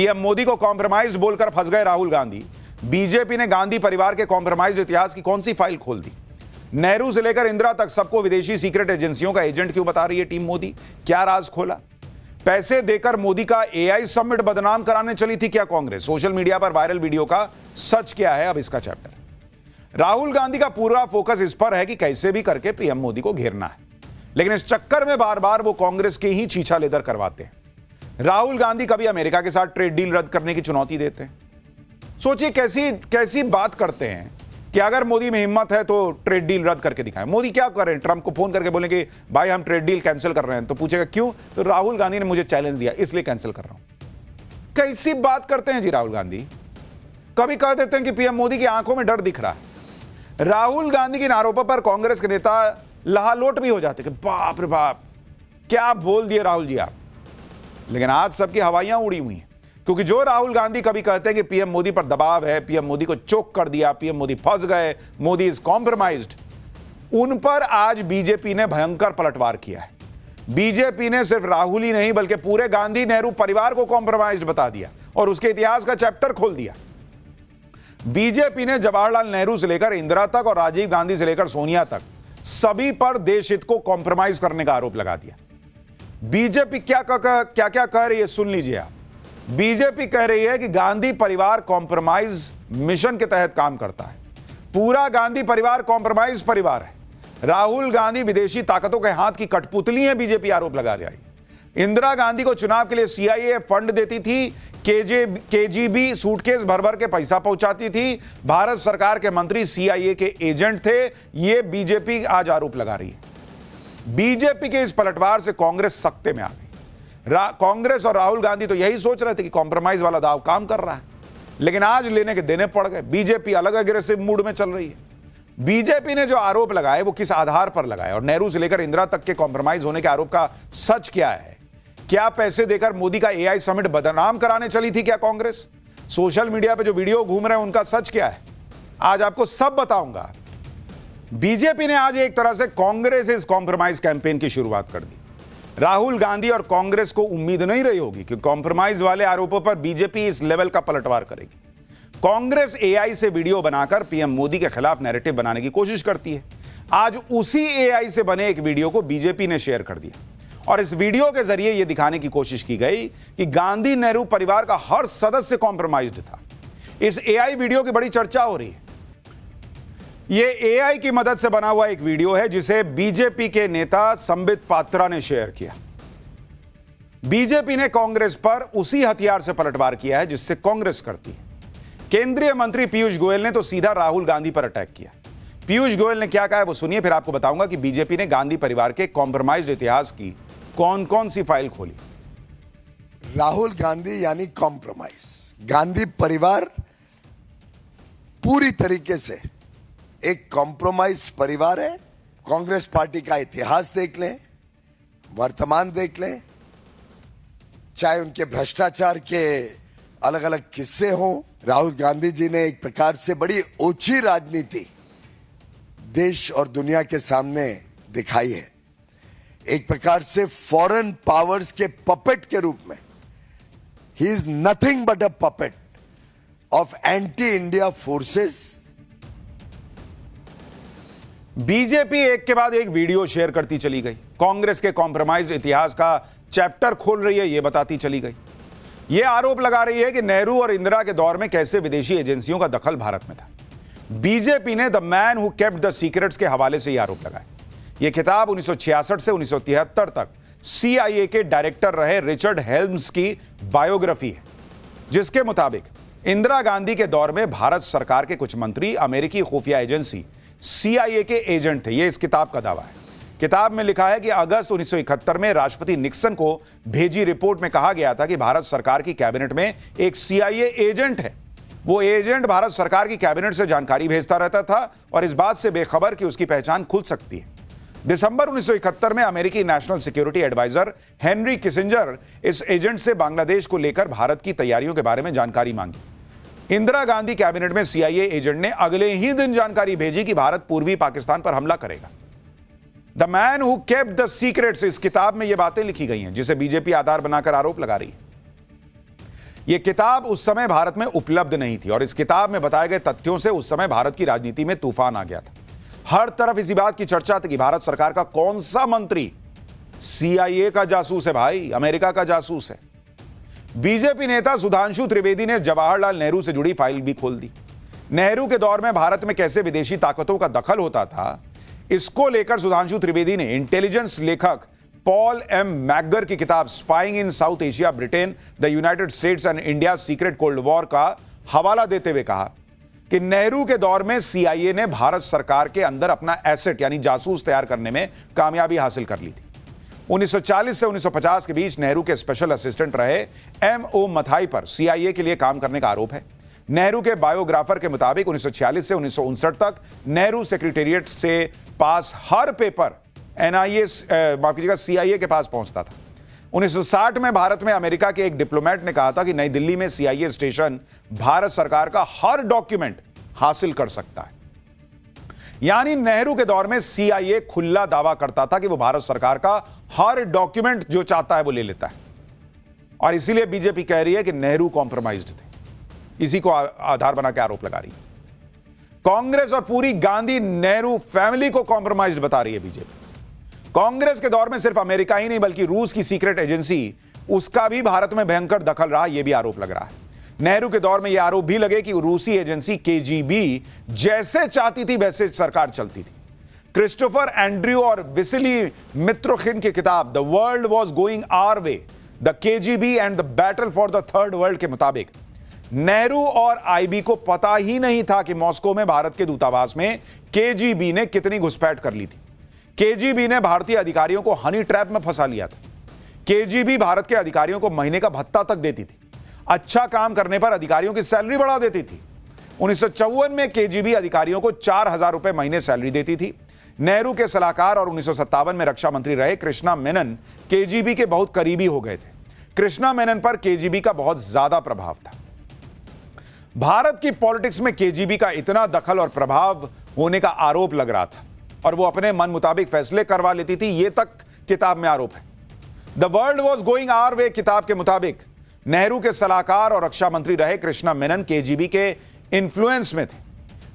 PM Modi को compromised बोलकर फंस गए राहुल गांधी। बीजेपी ने गांधी परिवार के कॉम्प्रोमाइज्ड इतिहास की कौन सी फाइल खोल दी? नेहरू से लेकर इंदिरा तक सबको विदेशी सीक्रेट एजेंसियों का एजेंट क्यों बता रही है टीम मोदी? क्या राज खोला? पैसे देकर मोदी का एआई समिट बदनाम कराने चली थी क्या कांग्रेस? सोशल मीडिया पर वायरल वीडियो का सच क्या है, अब इसका चैप्टर। राहुल गांधी का पूरा फोकस इस पर है कि कैसे भी करके पीएम मोदी को घेरना है, लेकिन इस चक्कर में बार बार वो कांग्रेस के ही छीछा लेदर करवाते हैं। राहुल गांधी कभी अमेरिका के साथ ट्रेड डील रद्द करने की चुनौती देते हैं। सोचिए कैसी कैसी बात करते हैं कि अगर मोदी में हिम्मत है तो ट्रेड डील रद्द करके दिखाएं। मोदी क्या करें? ट्रंप को फोन करके बोले कि भाई हम ट्रेड डील कैंसिल कर रहे हैं, तो पूछेगा क्यों? तो राहुल गांधी ने मुझे चैलेंज दिया इसलिए कैंसिल कर रहा हूं। कैसी बात करते हैं जी राहुल गांधी। कभी कह देते हैं कि पीएम मोदी की आंखों में डर दिख रहा है। राहुल गांधी के आरोपों पर कांग्रेस के नेता लहालोट भी हो जाते कि बाप रे बाप क्या बोल दिए राहुल जी आप। लेकिन आज सबकी हवाइयां उड़ी हुई हैं, क्योंकि जो राहुल गांधी कभी कहते हैं कि पीएम मोदी पर दबाव है, पीएम मोदी को चोक कर दिया, पीएम मोदी फंस गए, मोदी इज कॉम्प्रोमाइज्ड, उन पर आज बीजेपी ने भयंकर पलटवार किया है। बीजेपी ने सिर्फ राहुल ही नहीं बल्कि पूरे गांधी नेहरू परिवार को कॉम्प्रोमाइज्ड बता दिया और उसके इतिहास का चैप्टर खोल दिया। बीजेपी ने जवाहरलाल नेहरू से लेकर इंदिरा तक और राजीव गांधी से लेकर सोनिया तक सभी पर देश हित को कॉम्प्रोमाइज करने का आरोप लगा दिया। बीजेपी क्या क्या कह रही है सुन लीजिए आप। बीजेपी कह रही है कि गांधी परिवार कॉम्प्रोमाइज मिशन के तहत काम करता है। पूरा गांधी परिवार कॉम्प्रोमाइज परिवार है। राहुल गांधी विदेशी ताकतों के हाथ की कठपुतली है, बीजेपी आरोप लगा रही है। इंदिरा गांधी को चुनाव के लिए सीआईए फंड देती थी, केजीबी सूटकेस भर भर के पैसा पहुंचाती थी, भारत सरकार के मंत्री सीआईए के एजेंट थे। यह बीजेपी आज आरोप लगा रही है। बीजेपी के इस पलटवार से कांग्रेस सख्ते में आ गई। कांग्रेस और राहुल गांधी तो यही सोच रहे थे कि कॉम्प्रोमाइज वाला दाव काम कर रहा है, लेकिन आज लेने के देने पड़ गए। बीजेपी अलग अग्रेसिव मूड में चल रही है। बीजेपी ने जो आरोप लगाए वो किस आधार पर लगाए और नेहरू से लेकर इंदिरा तक के कॉम्प्रोमाइज होने के आरोप का सच क्या है? क्या पैसे देकर मोदी का एआई समिट बदनाम कराने चली थी क्या कांग्रेस? सोशल मीडिया पे जो वीडियो घूम रहे हैं उनका सच क्या है? आज आपको सब बताऊंगा। बीजेपी ने आज एक तरह से कांग्रेस इस कॉम्प्रोमाइज कैंपेन की शुरुआत कर दी। राहुल गांधी और कांग्रेस को उम्मीद नहीं रही होगी कि कॉम्प्रोमाइज वाले आरोपों पर बीजेपी इस लेवल का पलटवार करेगी। कांग्रेस एआई से वीडियो बनाकर पीएम मोदी के खिलाफ नैरेटिव बनाने की कोशिश करती है। आज उसी एआई से बने एक वीडियो को बीजेपी ने शेयर कर दिया और इस वीडियो के जरिए यह दिखाने की कोशिश की गई कि गांधी नेहरू परिवार का हर सदस्य कॉम्प्रोमाइज्ड था। इस एआई वीडियो की बड़ी चर्चा हो रही है। यह एआई की मदद से बना हुआ एक वीडियो है जिसे बीजेपी के नेता संबित पात्रा ने शेयर किया। बीजेपी ने कांग्रेस पर उसी हथियार से पलटवार किया है जिससे कांग्रेस करती है। केंद्रीय मंत्री पीयूष गोयल ने तो सीधा राहुल गांधी पर अटैक किया। पीयूष गोयल ने क्या कहा है वो सुनिए, फिर आपको बताऊंगा कि बीजेपी ने गांधी परिवार के कॉम्प्रोमाइज्ड इतिहास की कौन कौन सी फाइल खोली। राहुल गांधी यानी कॉम्प्रोमाइज। गांधी परिवार पूरी तरीके से एक कॉम्प्रोमाइज्ड परिवार है। कांग्रेस पार्टी का इतिहास देख लें, वर्तमान देख लें, चाहे उनके भ्रष्टाचार के अलग अलग किस्से हों। राहुल गांधी जी ने एक प्रकार से बड़ी ओछी राजनीति देश और दुनिया के सामने दिखाई है। एक प्रकार से फॉरेन पावर्स के पपेट के रूप में he is nothing but a puppet of anti India forces. BJP एक के बाद एक वीडियो शेयर करती चली गई। कांग्रेस के कॉम्प्रोमाइज्ड इतिहास का चैप्टर खोल रही है, यह बताती चली गई। यह आरोप लगा रही है कि नेहरू और इंदिरा के दौर में कैसे विदेशी एजेंसियों का दखल भारत में था। बीजेपी ने the man who kept the secrets के हवाले से यह आरोप लगाया। यह किताब 1966 से 1973 तक सीआईए के डायरेक्टर रहे रिचर्ड हेल्म्स की बायोग्राफी है, जिसके मुताबिक इंदिरा गांधी के दौर में भारत सरकार के कुछ मंत्री अमेरिकी खुफिया एजेंसी सीआईए के एजेंट थे। यह इस किताब का दावा है। किताब में लिखा है कि अगस्त 1971 में राष्ट्रपति निक्सन को भेजी रिपोर्ट में कहा गया था कि भारत सरकार की कैबिनेट में एक सीआईए एजेंट है। वो एजेंट भारत सरकार की कैबिनेट से जानकारी भेजता रहता था और इस बात से बेखबर कि उसकी पहचान खुल सकती है। दिसंबर 1971 में अमेरिकी national security adviser Henry Kissinger इस एजेंट से बांग्लादेश को लेकर भारत की तैयारियों के बारे में जानकारी मांगी। इंदिरा गांधी कैबिनेट में सीआईए एजेंट ने अगले ही दिन जानकारी भेजी कि भारत पूर्वी पाकिस्तान पर हमला करेगा। The man who kept the secrets, इस किताब में यह बातें लिखी गई हैं जिसे बीजेपी आधार बनाकर आरोप लगा रही है। यह किताब उस समय भारत में उपलब्ध नहीं थी और इस किताब में बताए गए तथ्यों से उस समय भारत की राजनीति में तूफान आ गया था। हर तरफ इसी बात की चर्चा थी कि भारत सरकार का कौन सा मंत्री CIA का जासूस है भाई, अमेरिका का जासूस है। बीजेपी नेता सुधांशु त्रिवेदी ने जवाहरलाल नेहरू से जुड़ी फाइल भी खोल दी। नेहरू के दौर में भारत में कैसे विदेशी ताकतों का दखल होता था, इसको लेकर सुधांशु त्रिवेदी ने इंटेलिजेंस लेखक पॉल M. मैकगर की किताब spying in south Asia, Britain, the United states and India secret cold war का हवाला देते हुए कहा कि नेहरू के दौर में CIA ने भारत सरकार के अंदर अपना एसेट यानी जासूस तैयार करने में कामयाबी हासिल कर ली थी। 1940 से 1950 के बीच नेहरू के स्पेशल असिस्टेंट रहे M.O. मथाई पर CIA के लिए काम करने का आरोप है। नेहरू के बायोग्राफर के मुताबिक 1946 से 1959 तक नेहरू सेक्रेटेरिएट से पास हर पेपर CIA के पास पहुंचता था। 1960 में भारत में अमेरिका के एक डिप्लोमेट ने कहा था कि नई दिल्ली में CIA स्टेशन भारत सरकार का हर डॉक्यूमेंट हासिल कर सकता है। यानी नेहरू के दौर में CIA खुला दावा करता था कि वो भारत सरकार का हर डॉक्यूमेंट जो चाहता है वो ले लेता है। और इसीलिए बीजेपी कह रही है कि नेहरू कॉम्प्रोमाइज्ड थे। इसी को आधार बना के आरोप लगा रही है। कांग्रेस और पूरी गांधी नेहरू फैमिली को कॉम्प्रोमाइज्ड बता रही है बीजेपी। कांग्रेस के दौर में सिर्फ अमेरिका ही नहीं बल्कि रूस की सीक्रेट एजेंसी, उसका भी भारत में भयंकर दखल रहा, यह भी आरोप लग रहा है। नेहरू के दौर में यह आरोप भी लगे कि रूसी एजेंसी KGB जैसे चाहती थी वैसे सरकार चलती थी। क्रिस्टोफर एंड्रयू और विसिली मित्रोखिन की किताब the world was going our way, the KGB and the battle for the third world के मुताबिक नेहरू और IB को पता ही नहीं था कि मॉस्को में भारत के दूतावास में KGB ने कितनी घुसपैठ कर ली थी। KGB ने भारतीय अधिकारियों को हनी ट्रैप में फंसा लिया था। KGB भारत के अधिकारियों को महीने का भत्ता तक देती थी। अच्छा काम करने पर अधिकारियों की सैलरी बढ़ा देती थी। 1954 में KGB अधिकारियों को 4,000 रुपए महीने सैलरी देती थी। नेहरू के सलाहकार और 1957 में रक्षा मंत्री रहे कृष्णा मेनन KGB के बहुत करीबी हो गए थे। कृष्णा मेनन पर KGB का बहुत ज्यादा प्रभाव था। भारत की पॉलिटिक्स में KGB का इतना दखल और प्रभाव होने का आरोप लग रहा था और वो अपने मन मुताबिक फैसले करवा लेती थी, ये तक किताब में आरोप है। The world was going our way किताब के मुताबिक नेहरू के सलाहकार और रक्षा मंत्री रहे कृष्णा मेनन KGB के इन्फ्लुएंस में थे।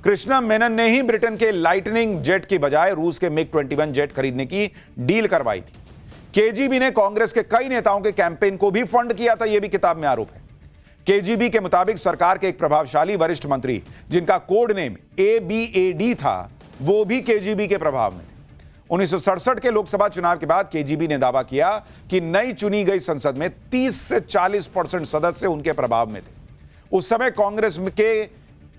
कृष्णा मेनन ने ही ब्रिटेन के लाइटनिंग जेट की बजाय रूस के MiG-21 जेट खरीदने की डील करवाई थी। KGB ने कांग्रेस के कई नेताओं के कैंपेन को भी फंड किया था, यह भी किताब में आरोप है। KGB के मुताबिक सरकार के एक प्रभावशाली वरिष्ठ मंत्री जिनका कोड नेम ABAD था, वो भी KGB के प्रभाव में थे। 1967 के लोकसभा चुनाव के बाद KGB ने दावा किया कि नई चुनी गई संसद में 30 से 40% सदस्य उनके प्रभाव में थे। उस समय कांग्रेस के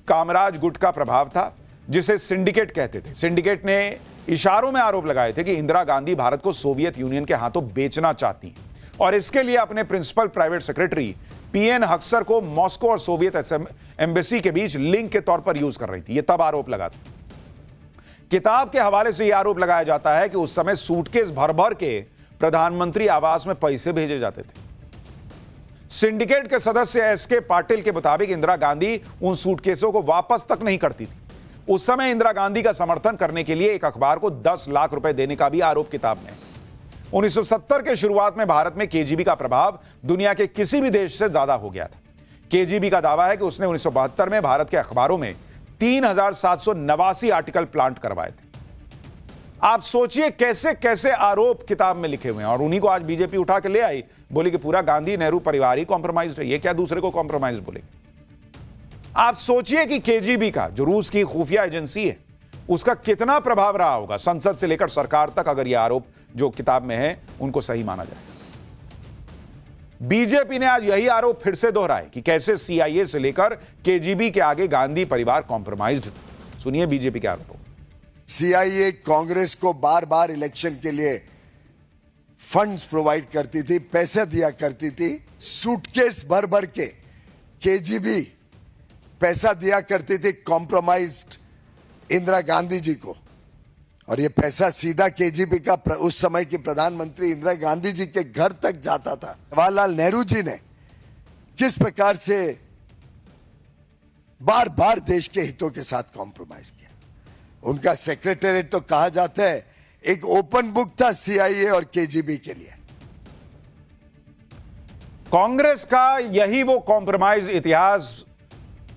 कामराज गुट का प्रभाव था, जिसे सिंडिकेट कहते थे। सिंडिकेट ने इशारों में आरोप लगाए थे कि इंदिरा गांधी भारत को सोवियत यूनियन के हाथों बेचना चाहती हैं और इसके लिए अपने principal private secretary PN Haksar को मॉस्को और सोवियत एम्बेसी के बीच लिंक के तौर पर यूज कर रही थी। यह तब आरोप लगा था। किताब के हवाले से यह आरोप लगाया जाता है कि उस समय सूटकेस भर भर के प्रधानमंत्री आवास में पैसे भेजे जाते थे। सिंडिकेट के सदस्य SK पाटिल के मुताबिक इंदिरा गांधी उन सूटकेसों को वापस तक नहीं करती थी। उस समय इंदिरा गांधी का समर्थन करने के लिए एक अखबार को 10 लाख रुपए देने का भी आरोप किताब में है। 1970 के शुरुआत में भारत में KGB का प्रभाव दुनिया के किसी भी देश से ज्यादा हो गया था। KGB का दावा है कि उसने 1972 में भारत के अखबारों में 3,789 आर्टिकल प्लांट करवाए थे। आप सोचिए कैसे कैसे आरोप किताब में लिखे हुए हैं और उन्हीं को आज बीजेपी उठा के ले आई, बोली कि पूरा गांधी नेहरू परिवार ही कॉम्प्रोमाइज्ड है। ये क्या दूसरे को कॉम्प्रोमाइज बोलेंगे? आप सोचिए कि KGB का जो रूस की खुफिया एजेंसी है उसका कितना प्रभाव रहा होगा संसद से लेकर सरकार तक, अगर यह आरोप जो किताब में है उनको सही माना जाए। बीजेपी ने आज यही आरोप फिर से दोहराए कि कैसे CIA से लेकर KGB के आगे गांधी परिवार कॉम्प्रोमाइज्ड था। सुनिए बीजेपी के आरोप। CIA कांग्रेस को बार बार इलेक्शन के लिए फंड्स प्रोवाइड करती थी, पैसे दिया करती थी। सूटकेस भर भर के KGB पैसा दिया करती थी कॉम्प्रोमाइज्ड इंदिरा गांधी जी को, और ये पैसा सीधा KGB का उस समय की प्रधानमंत्री इंदिरा गांधी जी के घर तक जाता था। जवाहरलाल नेहरू जी ने किस प्रकार से बार बार देश के हितों के साथ कॉम्प्रोमाइज किया। उनका सेक्रेटेरिएट तो कहा जाता है एक ओपन बुक था CIA और KGB के लिए। कांग्रेस का यही वो कॉम्प्रोमाइज इतिहास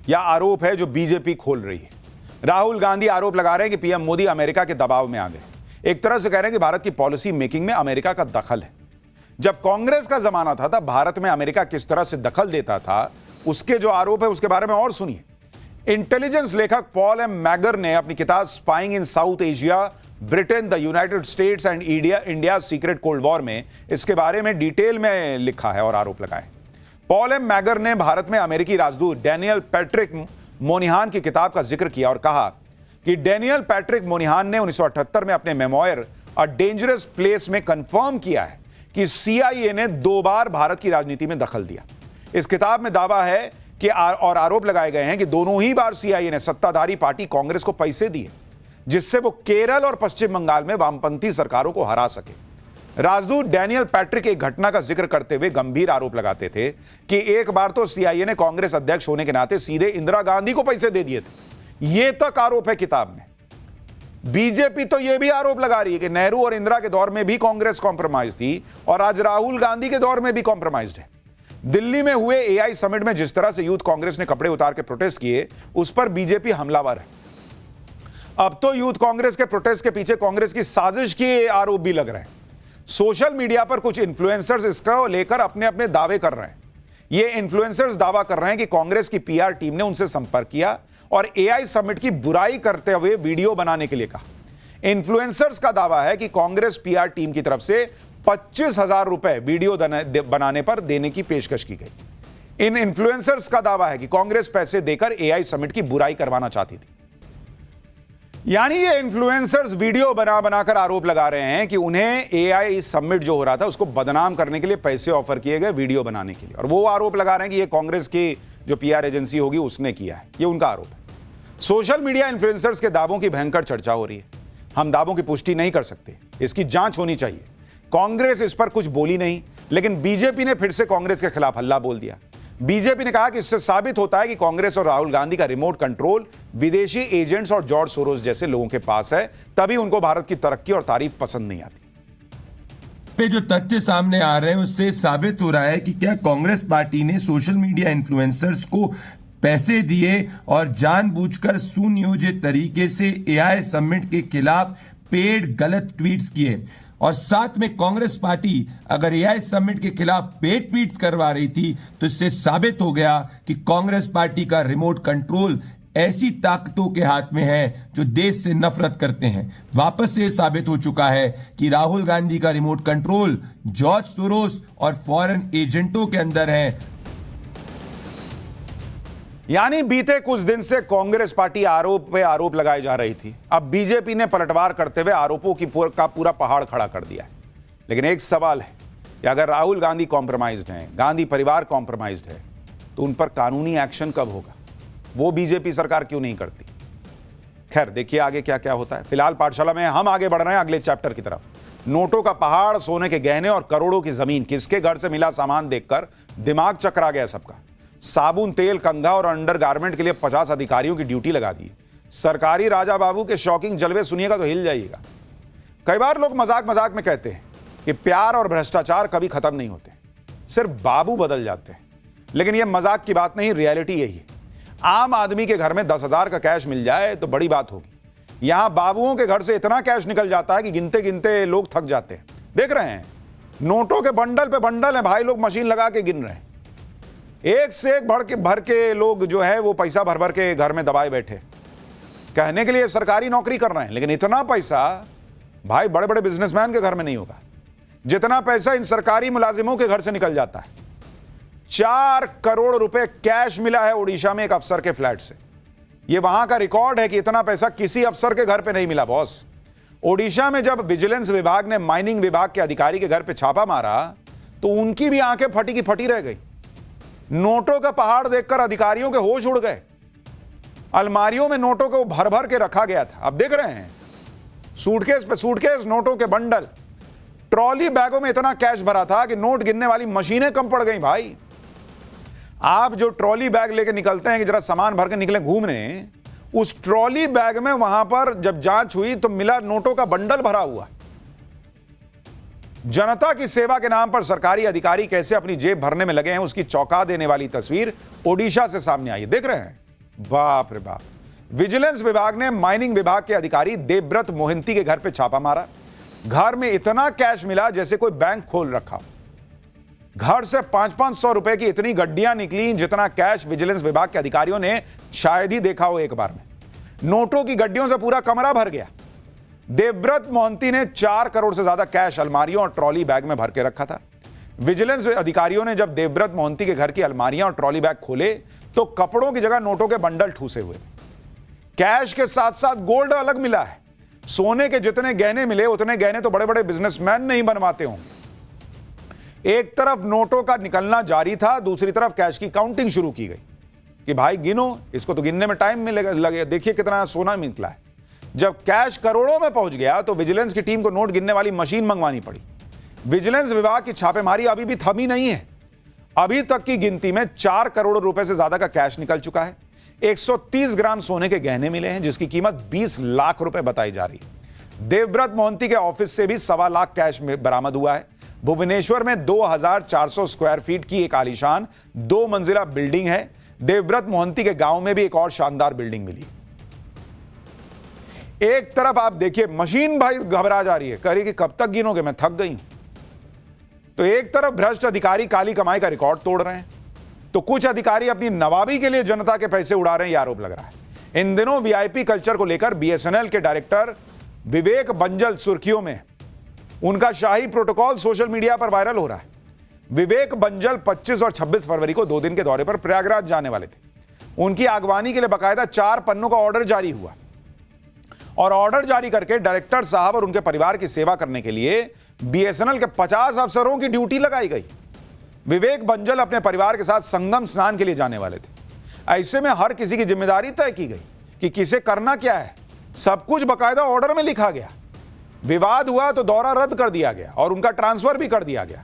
या आरोप है जो बीजेपी खोल रही है। राहुल गांधी आरोप लगा रहे हैं कि पीएम मोदी अमेरिका के दबाव में आ गए। एक तरह से कह रहे हैं कि भारत की पॉलिसी मेकिंग में अमेरिका का दखल है। जब कांग्रेस का जमाना था तब भारत में अमेरिका किस तरह से दखल देता था, उसके जो आरोप है उसके बारे में और सुनिए। इंटेलिजेंस लेखक पॉल एम मैगर ने अपनी किताब spying in south Asia, Britain, the United states and India secret cold war में इसके बारे में डिटेल में लिखा है और आरोप लगाए। पॉल एम मैगर ने भारत में अमेरिकी राजदूत डैनियल पैट्रिक मोनिहान की किताब का जिक्र किया और कहा कि डैनियल पैट्रिक मोनिहान ने 1978 में अपने मेमोयर अ डेंजरस प्लेस में कंफर्म किया है कि CIA ने 2 बार भारत की राजनीति में दखल दिया। इस किताब में दावा है कि और आरोप लगाए गए हैं कि दोनों ही बार CIA ने सत्ताधारी पार्टी कांग्रेस को पैसे दिए जिससे वो केरल और पश्चिम बंगाल में वामपंथी सरकारों को हरा सके। राजदूत डैनियल पैट्रिक एक घटना का जिक्र करते हुए गंभीर आरोप लगाते थे कि एक बार तो CIA ने कांग्रेस अध्यक्ष होने के नाते सीधे इंदिरा गांधी को पैसे दे दिए थे। यह तक आरोप है किताब में। बीजेपी तो यह भी आरोप लगा रही है कि नेहरू और इंदिरा के दौर में भी कांग्रेस कॉम्प्रोमाइज थी और आज राहुल गांधी के दौर में भी कॉम्प्रोमाइज्ड है। दिल्ली में हुए AI समिट में जिस तरह से यूथ कांग्रेस ने कपड़े उतार के प्रोटेस्ट किए, उस पर बीजेपी हमलावर है। अब तो यूथ कांग्रेस के प्रोटेस्ट के पीछे कांग्रेस की साजिश के आरोप भी लग रहे हैं। सोशल मीडिया पर कुछ इन्फ्लुएंसर्स इसको लेकर अपने अपने दावे कर रहे हैं। ये इन्फ्लुएंसर्स दावा कर रहे हैं कि कांग्रेस की PR टीम ने उनसे संपर्क किया और AI समिट की बुराई करते हुए वीडियो बनाने के लिए कहा। इन्फ्लुएंसर्स का दावा है कि कांग्रेस PR टीम की तरफ से 25,000 रुपए वीडियो बनाने पर देने की पेशकश की गई। इन इन्फ्लुएंसर्स का दावा है कि कांग्रेस पैसे देकर AI समिट की बुराई करवाना चाहती थी। यानी ये इन्फ्लुएंसर्स वीडियो बनाकर आरोप लगा रहे हैं कि उन्हें AI समिट जो हो रहा था उसको बदनाम करने के लिए पैसे ऑफर किए गए वीडियो बनाने के लिए, और वो आरोप लगा रहे हैं कि ये कांग्रेस की जो PR एजेंसी होगी उसने किया है। ये उनका आरोप है। सोशल मीडिया इन्फ्लुएंसर्स के दावों की भयंकर चर्चा हो रही है। हम दावों की पुष्टि नहीं कर सकते, इसकी जांच होनी चाहिए। कांग्रेस इस पर कुछ बोली नहीं, लेकिन बीजेपी ने फिर से कांग्रेस के खिलाफ हल्ला बोल दिया। बीजेपी ने कहा कि इससे साबित होता है कि कांग्रेस और राहुल गांधी का रिमोट कंट्रोल विदेशी एजेंट्स और जॉर्ज सोरोस जैसे लोगों के पास है, तभी उनको भारत की तरक्की और तारीफ पसंद नहीं आती। पे जो तथ्य सामने आ रहे हैं उससे साबित हो रहा है कि क्या कांग्रेस पार्टी ने सोशल मीडिया इन्फ्लुएंसर्स को पैसे दिए और जानबूझकर सुनियोजित तरीके से AI समिट के खिलाफ पेड गलत ट्वीट्स किए, और साथ में कांग्रेस पार्टी अगर AI समिट के खिलाफ पेड ट्वीट्स करवा रही थी तो इससे साबित हो गया कि कांग्रेस पार्टी का रिमोट कंट्रोल ऐसी ताकतों के हाथ में है जो देश से नफरत करते हैं। वापस से साबित हो चुका है कि राहुल गांधी का रिमोट कंट्रोल जॉर्ज सोरोस और फॉरेन एजेंटों के अंदर है। यानी बीते कुछ दिन से कांग्रेस पार्टी आरोप पे आरोप लगाई जा रही थी। अब बीजेपी ने पलटवार करते हुए आरोपों का पूरा पहाड़ खड़ा कर दिया है। लेकिन एक सवाल है कि अगर राहुल गांधी कॉम्प्रोमाइज्ड हैं, गांधी परिवार कॉम्प्रोमाइज्ड है, तो उन पर कानूनी एक्शन कब होगा? वो बीजेपी सरकार क्यों नहीं करती? खैर, देखिए आगे क्या क्या होता है। फिलहाल पाठशाला में हम आगे बढ़ रहे हैं अगले चैप्टर की तरफ। नोटों का पहाड़, सोने के गहने और करोड़ों की जमीन, किसके घर से मिला सामान देखकर दिमाग चकरा गया सबका। साबुन, तेल, कंघा और अंडरगारमेंट के लिए 50 अधिकारियों की ड्यूटी लगा दी। सरकारी राजा बाबू के शॉकिंग जलवे सुनिएगा तो हिल जाइएगा। कई बार लोग मजाक मजाक में कहते हैं कि प्यार और भ्रष्टाचार कभी खत्म नहीं होते, सिर्फ बाबू बदल जाते हैं। लेकिन यह मजाक की बात नहीं, रियलिटी यही है। आम आदमी के घर में 10,000 का कैश मिल जाए तो बड़ी बात होगी। यहां बाबुओं के घर से इतना कैश निकल जाता है कि गिनते गिनते लोग थक जाते हैं। देख रहे हैं, नोटों के बंडल पे बंडल है भाई, लोग मशीन लगा के गिन रहे हैं। एक से एक भर के लोग जो है वो पैसा भर भर के घर में दबाए बैठे, कहने के लिए सरकारी नौकरी कर रहे हैं। लेकिन इतना पैसा भाई बड़े बड़े बिजनेसमैन के घर में नहीं होगा जितना पैसा इन सरकारी मुलाजिमों के घर से निकल जाता है। 4 करोड़ रुपए कैश मिला है उड़ीसा में एक अफसर के फ्लैट से। यह वहां का रिकॉर्ड है कि इतना पैसा किसी अफसर के घर पे नहीं मिला बॉस। ओडिशा में जब विजिलेंस विभाग ने माइनिंग विभाग के अधिकारी के घर पे छापा मारा तो उनकी भी आंखें फटी की फटी रह गई। नोटों का पहाड़ देखकर अधिकारियों के होश उड़ गए। अलमारियों में नोटों को भर भर के रखा गया था। अब देख रहे हैं, सूटकेस पे सूटकेस नोटों के बंडल। ट्रॉली बैगों में इतना कैश भरा था कि नोट गिनने वाली मशीनें कम पड़ गई भाई। आप जो ट्रॉली बैग लेके निकलते हैं कि जरा सामान भर के निकले घूमने, उस ट्रॉली बैग में वहां पर जब जांच हुई तो मिला नोटों का बंडल भरा हुआ। जनता की सेवा के नाम पर सरकारी अधिकारी कैसे अपनी जेब भरने में लगे हैं, उसकी चौंका देने वाली तस्वीर ओडिशा से सामने आई है। देख रहे हैं, बाप रे बाप। विजिलेंस विभाग ने माइनिंग विभाग के अधिकारी देवव्रत मोहंती के घर पे छापा मारा। घर में इतना कैश मिला जैसे कोई बैंक खोल रखा हो। घर से 500-500 रुपए की इतनी गड्डियां निकली जितना कैश विजिलेंस विभाग के अधिकारियों ने शायद ही देखा हो एक बार में। नोटों की गड्डियों से पूरा कमरा भर गया। देवव्रत मोहंती ने 4 करोड़ से ज्यादा कैश अलमारियों और ट्रॉली बैग में भर के रखा था। विजिलेंस अधिकारियों ने जब देवव्रत मोहंती के घर की अलमारियां और ट्रॉली बैग खोले तो कपड़ों की जगह नोटों के बंडल ठूसे हुए। कैश के साथ साथ गोल्ड अलग मिला है। सोने के जितने गहने मिले उतने गहने तो बड़े बड़े बिजनेसमैन नहीं बनवाते होंगे। एक तरफ नोटों का निकलना जारी था, दूसरी तरफ कैश की काउंटिंग शुरू की गई कि भाई गिनो, इसको तो गिनने में टाइम मिलेगा, लगे देखिए कितना सोना निकला है। जब कैश करोड़ों में पहुंच गया तो विजिलेंस की टीम को नोट गिनने वाली मशीन मंगवानी पड़ी। विजिलेंस विभाग की छापेमारी अभी भी थमी नहीं है। अभी तक की गिनती में 4 करोड़ रुपए से ज्यादा का कैश निकल चुका है। 130 ग्राम सोने के गहने मिले हैं जिसकी कीमत 20 लाख रुपए बताई जा रही है। देवव्रत मोहंती के ऑफिस से भी 1.25 लाख कैश बरामद हुआ है। भुवनेश्वर में 2400 स्क्वायर फीट की एक आलीशान 2 मंजिला बिल्डिंग है। देवव्रत मोहंती के गांव में भी एक और शानदार बिल्डिंग मिली। एक तरफ आप देखिए मशीन भाई घबरा जा रही है, कह रही कि कब तक गिनोगे, मैं थक गई हूं। तो एक तरफ भ्रष्ट अधिकारी काली कमाई का रिकॉर्ड तोड़ रहे हैं, तो कुछ अधिकारी अपनी नवाबी के लिए जनता के पैसे उड़ा रहे हैं, यह आरोप लग रहा है। इन दिनों वीआईपी कल्चर को लेकर बीएसएनएल के डायरेक्टर विवेक बंजल सुर्खियों में। उनका शाही प्रोटोकॉल सोशल मीडिया पर वायरल हो रहा है। विवेक बंजल 25 और 26 फरवरी को 2 दिन के दौरे पर प्रयागराज जाने वाले थे। उनकी अगवानी के लिए बाकायदा 4 पन्नों का ऑर्डर जारी हुआ और ऑर्डर जारी करके डायरेक्टर साहब और उनके परिवार की सेवा करने के लिए बीएसएनएल के 50 अफसरों की ड्यूटी लगाई गई। विवेक बंजल अपने परिवार के साथ संगम स्नान के लिए जाने वाले थे। ऐसे में हर किसी की जिम्मेदारी तय की गई कि किसे करना क्या है। सब कुछ बाकायदा ऑर्डर में लिखा गया। विवाद हुआ तो दौरा रद्द कर दिया गया और उनका ट्रांसफर भी कर दिया गया।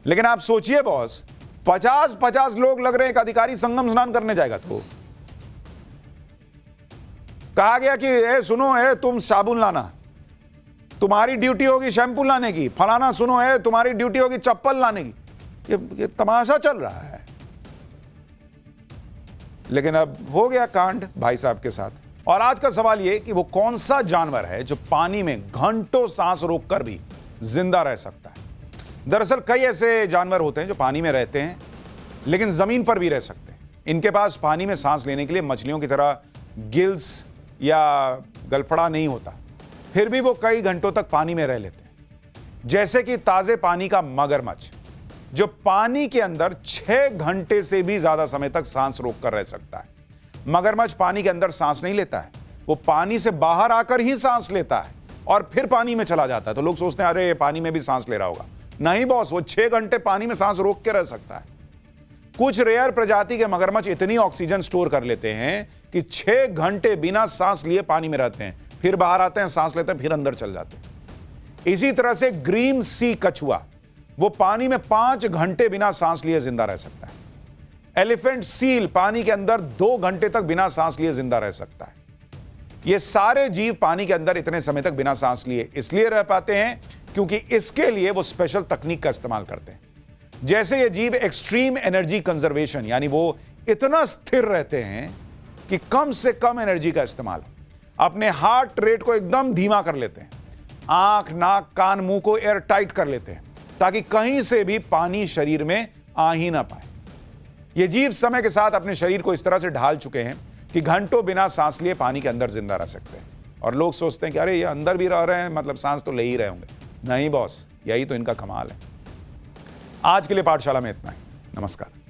लेकिन आप सोचिए बॉस, 50-50 लोग लग रहे हैं, एक अधिकारी संगम स्नान करने जाएगा तो कहा गया कि ए सुनो, ए तुम साबुन लाना, तुम्हारी ड्यूटी होगी शैम्पू लाने की, फलाना सुनो, ए तुम्हारी ड्यूटी होगी चप्पल लाने की। ये तमाशा चल रहा है। लेकिन अब हो गया कांड भाई साहब के साथ। और आज का सवाल यह कि वो कौन सा जानवर है जो पानी में घंटों सांस रोककर भी जिंदा रह सकता है। दरअसल कई ऐसे जानवर होते हैं जो पानी में रहते हैं लेकिन जमीन पर भी रह सकते हैं। इनके पास पानी में सांस लेने के लिए मछलियों की तरह गिल्स या गलफड़ा नहीं होता, फिर भी वो कई घंटों तक पानी में रह लेते हैं। जैसे कि ताजे पानी का मगरमच्छ जो पानी के अंदर 6 घंटे से भी ज्यादा समय तक सांस रोककर रह सकता है। मगरमच्छ पानी के अंदर सांस नहीं लेता है, वो पानी से बाहर आकर ही सांस लेता है और फिर पानी में चला जाता है। तो लोग सोचते हैं अरे ये पानी में भी सांस ले रहा होगा। नहीं बॉस, वो 6 घंटे पानी में सांस रोक के रह सकता है। कुछ रेयर प्रजाति के मगरमच्छ इतनी ऑक्सीजन स्टोर कर लेते हैं कि 6 घंटे बिना सांस लिए पानी में रहते हैं, फिर बाहर आते हैं, सांस लेते हैं, फिर अंदर चल जाते हैं। इसी तरह से ग्रीन सी कछुआ वो पानी में 5 घंटे बिना सांस लिए जिंदा रह सकता है। एलिफेंट सील पानी के अंदर 2 घंटे तक बिना सांस लिए जिंदा रह सकता है। ये सारे जीव पानी के अंदर इतने समय तक बिना सांस लिए इसलिए रह पाते हैं क्योंकि इसके लिए वो स्पेशल तकनीक का इस्तेमाल करते हैं। जैसे ये जीव एक्सट्रीम एनर्जी कंजर्वेशन, यानी वो इतना स्थिर रहते हैं कि कम से कम एनर्जी का इस्तेमाल, अपने हार्ट रेट को एकदम धीमा कर लेते हैं, आंख नाक कान मुंह को एयर टाइट कर लेते हैं ताकि कहीं से भी पानी शरीर में आ ही ना पाए। ये जीव समय के साथ अपने शरीर को इस तरह से ढाल चुके हैं कि घंटों बिना सांस लिए पानी के अंदर जिंदा रह सकते हैं। और लोग सोचते हैं कि अरे ये अंदर भी रह रहे हैं, मतलब सांस तो ले ही रहे होंगे। नहीं बॉस, यही तो इनका कमाल है। आज के लिए पाठशाला में इतना ही। नमस्कार।